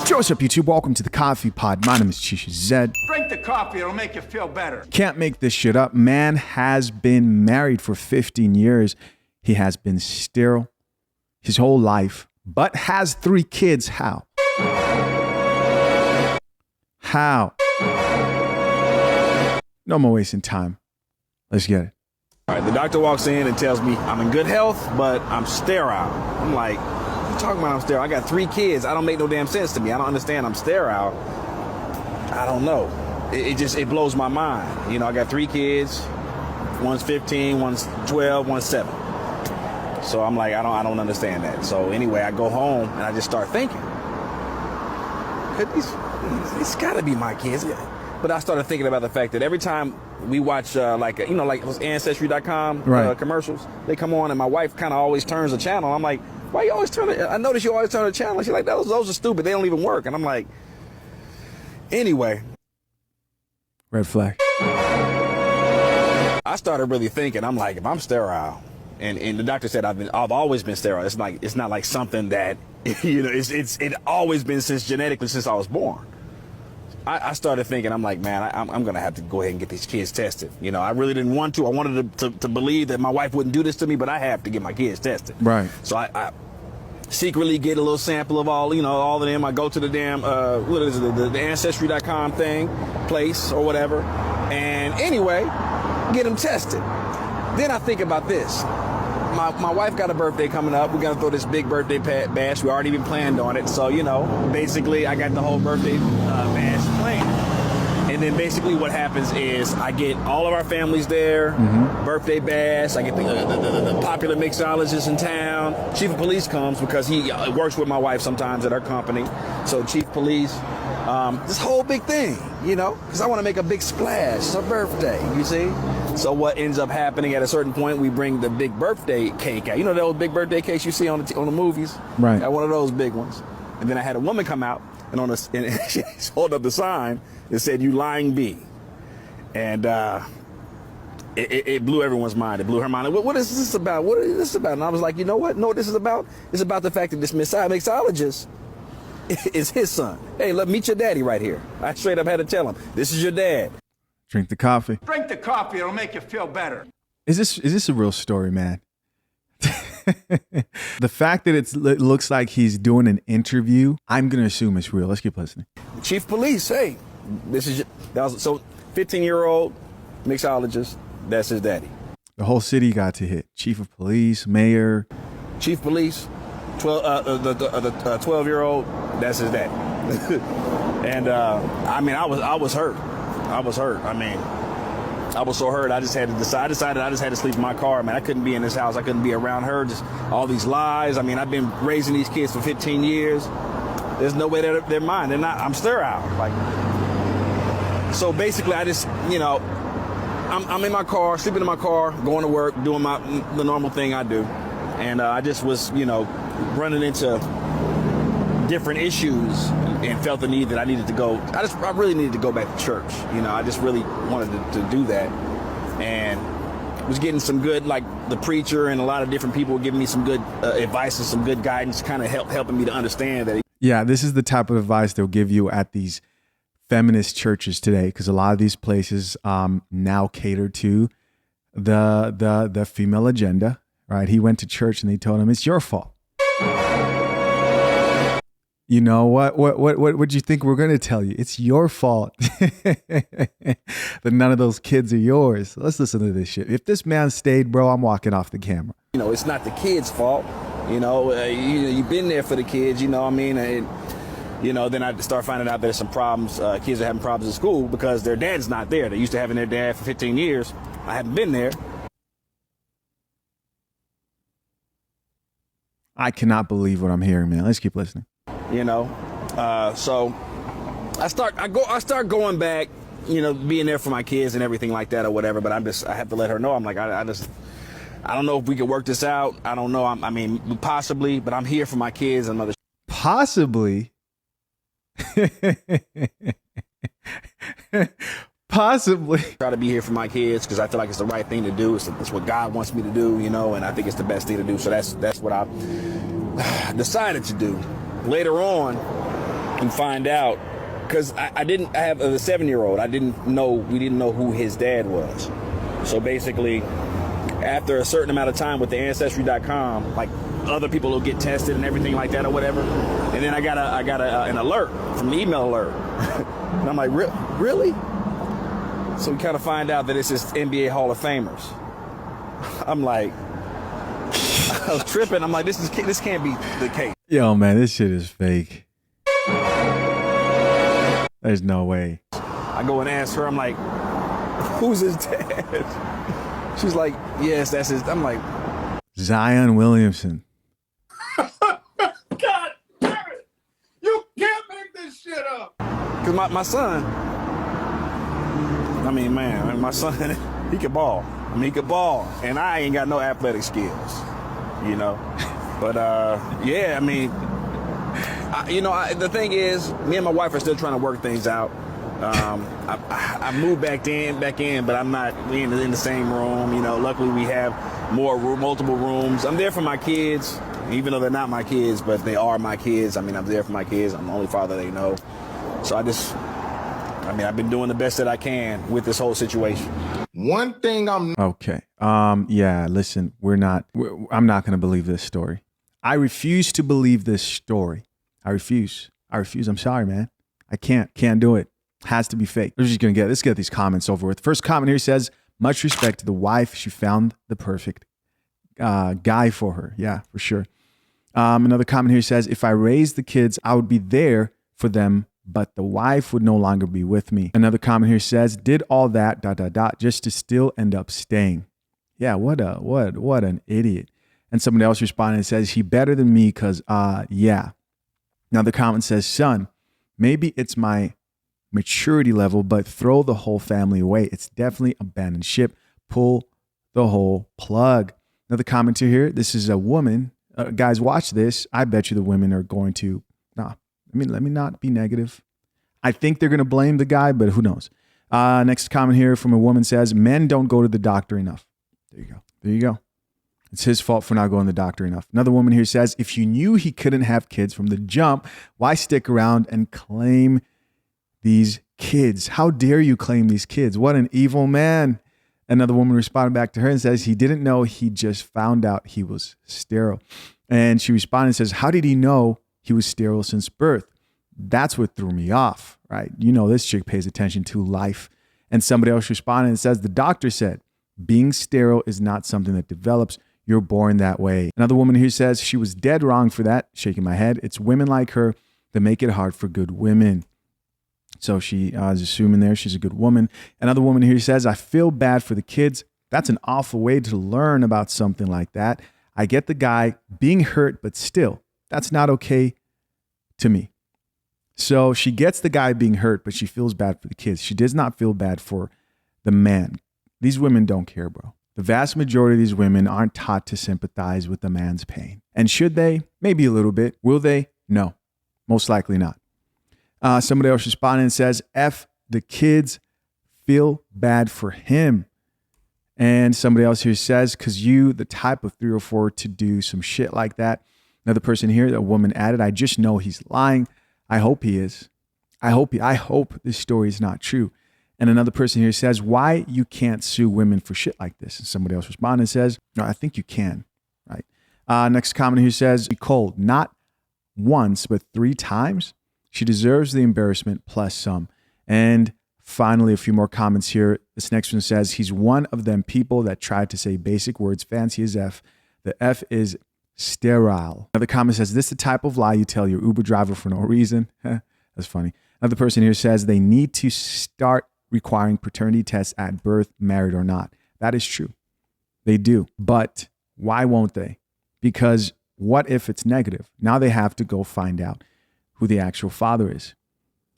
Yo, what's up, YouTube? Welcome to the Coffee Pod. My name is Chisha Zed. Drink the coffee, it'll make you feel better. Can't make this shit up. Man has been married for 15 years. He has been sterile his whole life, but has 3 kids. How? How? No more wasting time. Let's get it. All right, the doctor walks in and tells me I'm in good health, but I'm sterile. I'm like, what are you talking about I'm sterile? I got 3 kids. I don't make no damn sense to me. I don't understand I'm sterile. I don't know. It blows my mind. You know, I got 3 kids. One's 15, one's 12, one's 7. So I'm like, I don't understand that. So anyway, I go home and I just start thinking, it's gotta be my kids. But I started thinking about the fact that every time we watch like those Ancestry.com commercials, they come on and my wife kind of always turns the channel. I'm like, why you always turn it? I notice you always turn the channel. She's like, those are stupid. They don't even work. And I'm like, anyway. Red flag. I started really thinking, I'm like, if I'm sterile, and the doctor said I've always been sterile. It's not like something that, you know, it's always been genetically since I was born. I started thinking, I'm like, man, I'm going to have to go ahead and get these kids tested. You know, I really didn't want to. I wanted to believe that my wife wouldn't do this to me, but I have to get my kids tested. Right. So I secretly get a little sample of all of them. I go to the damn, what is it, the Ancestry.com place or whatever. And anyway, get them tested. Then I think about this. My wife got a birthday coming up. We're going to throw this big birthday bash. We already even planned on it. So, you know, basically I got the whole birthday bash planned. And then basically what happens is I get all of our families there, birthday bash. I get the popular mixologist in town. Chief of police comes because he works with my wife sometimes at our company. So chief of police, this whole big thing, you know, because I want to make a big splash. It's her birthday, you see? So what ends up happening at a certain point, we bring the big birthday cake out. You know those big birthday cakes you see on the movies? Right. Got one of those big ones. And then I had a woman come out and she held up the sign that said, "You lying bee." And it blew everyone's mind. It blew her mind. What is this about? What is this about? And I was like, you know what? No, what this is about? It's about the fact that this mixologist is his son. Hey, let meet your daddy right here. I straight up had to tell him, this is your dad. Drink the coffee. Drink the coffee, it'll make you feel better. Is this a real story, man? The fact that it looks like he's doing an interview, I'm going to assume it's real. Let's keep listening. Chief of police, hey, so 15-year-old mixologist, that's his daddy. The whole city got to hit. Chief of police, mayor. Chief of police, the 12-year-old, that's his daddy. And I mean, I was hurt. I mean, I was so hurt. I decided I just had to sleep in my car. Man, I couldn't be in this house. I couldn't be around her. Just all these lies. I mean, I've been raising these kids for 15 years. There's no way they're mine. They're not. I'm sterile. Like, so basically, I just, you know, I'm in my car, sleeping in my car, going to work, doing the normal thing I do, and I just was, you know, running into different issues and felt the need that I needed to go. I really needed to go back to church. You know, I just really wanted to do that, and was getting some good, like the preacher and a lot of different people were giving me some good advice and some good guidance, kind of helping me to understand that. Yeah, this is the type of advice they'll give you at these feminist churches today, because a lot of these places now cater to the female agenda. Right? He went to church and they told him, it's your fault. You know what do you think we're going to tell you? It's your fault that none of those kids are yours. Let's listen to this shit. If this man stayed, bro, I'm walking off the camera. You know, it's not the kids' fault. You know, you've been there for the kids, you know what I mean? And, you know, then I start finding out there's some problems. Kids are having problems in school because their dad's not there. They're used to having their dad for 15 years. I haven't been there. I cannot believe what I'm hearing, man. Let's keep listening. You know, so I start going back, you know, being there for my kids and everything like that or whatever. But I have to let her know. I'm like, I don't know if we can work this out. I don't know. I mean, possibly, but I'm here for my kids and mother. Possibly. Possibly. Try to be here for my kids because I feel like it's the right thing to do. It's what God wants me to do, you know, and I think it's the best thing to do. So that's what I decided to do. Later on, and find out, because I have a 7-year-old. We didn't know who his dad was. So basically, after a certain amount of time with the Ancestry.com, like other people will get tested and everything like that or whatever. And then I got an alert from the email alert. And I'm like, really? So we kind of find out that it's just NBA Hall of Famers. I'm like, I was tripping. I'm like, this can't be the case. Yo, man, this shit is fake. There's no way. I go and ask her, I'm like, who's his dad? She's like, yes, that's his. I'm like, Zion Williamson. God damn it! You can't make this shit up! because my son, I mean, man, my son, he could ball. I mean, he could ball, and I ain't got no athletic skills, you know. But yeah, I mean, the thing is, me and my wife are still trying to work things out. I moved back in, but I'm not in the same room. You know, luckily we have multiple rooms. I'm there for my kids, even though they're not my kids, but they are my kids. I mean, I'm there for my kids. I'm the only father they know. So I've been doing the best that I can with this whole situation. One thing I'm Okay. Yeah, listen, I'm not going to believe this story. I refuse to believe this story. I refuse. I'm sorry, man. I can't do it. Has to be fake. Let's get these comments over with. First comment here says, much respect to the wife. She found the perfect guy for her. Yeah, for sure. Another comment here says, if I raised the kids, I would be there for them, but the wife would no longer be with me. Another comment here says, did all that ... just to still end up staying. Yeah, what an idiot. And somebody else responded and says, he better than me because yeah. Another comment says, son, maybe it's my maturity level, but throw the whole family away. It's definitely abandoned ship. Pull the whole plug. Another commenter here. This is a woman. Guys, watch this. I bet you the women are going to, let me not be negative. I think they're going to blame the guy, but who knows? Next comment here from a woman says, men don't go to the doctor enough. There you go. It's his fault for not going to the doctor enough. Another woman here says, if you knew he couldn't have kids from the jump, why stick around and claim these kids? How dare you claim these kids? What an evil man. Another woman responded back to her and says, he didn't know, he just found out he was sterile. And she responded and says, how did he know he was sterile since birth? That's what threw me off, right? You know, this chick pays attention to life. And somebody else responded and says, the doctor said, being sterile is not something that develops. You're born that way. Another woman here says, she was dead wrong for that. Shaking my head. It's women like her that make it hard for good women. So she is assuming there she's a good woman. Another woman here says, I feel bad for the kids. That's an awful way to learn about something like that. I get the guy being hurt, but still, that's not okay to me. So she gets the guy being hurt, but she feels bad for the kids. She does not feel bad for the man. These women don't care, bro. The vast majority of these women aren't taught to sympathize with the man's pain. And should they? Maybe a little bit. Will they? No, most likely not. Somebody else responded and says, F the kids, feel bad for him. And somebody else here says, because you, the type of 3 or 4 to do some shit like that. Another person here, a woman added, I just know he's lying. I hope he is. I hope this story is not true. And another person here says, why you can't sue women for shit like this? And somebody else responded and says, no, I think you can, right? Next comment here says, Nicole, not once, but 3 times. She deserves the embarrassment plus some. And finally, a few more comments here. This next one says, he's one of them people that tried to say basic words fancy as F. The F is sterile. Another comment says, this is the type of lie you tell your Uber driver for no reason. That's funny. Another person here says, they need to start requiring paternity tests at birth, married or not. That is true. They do. But why won't they? Because what if it's negative? Now they have to go find out who the actual father is.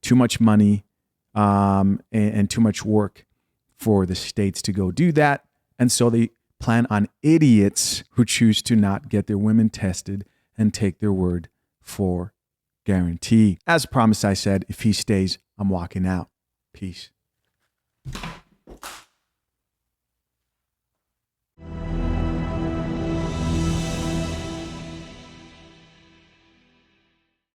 Too much money and too much work for the states to go do that. And so they plan on idiots who choose to not get their women tested and take their word for guarantee. As promised, I said, if he stays, I'm walking out. Peace.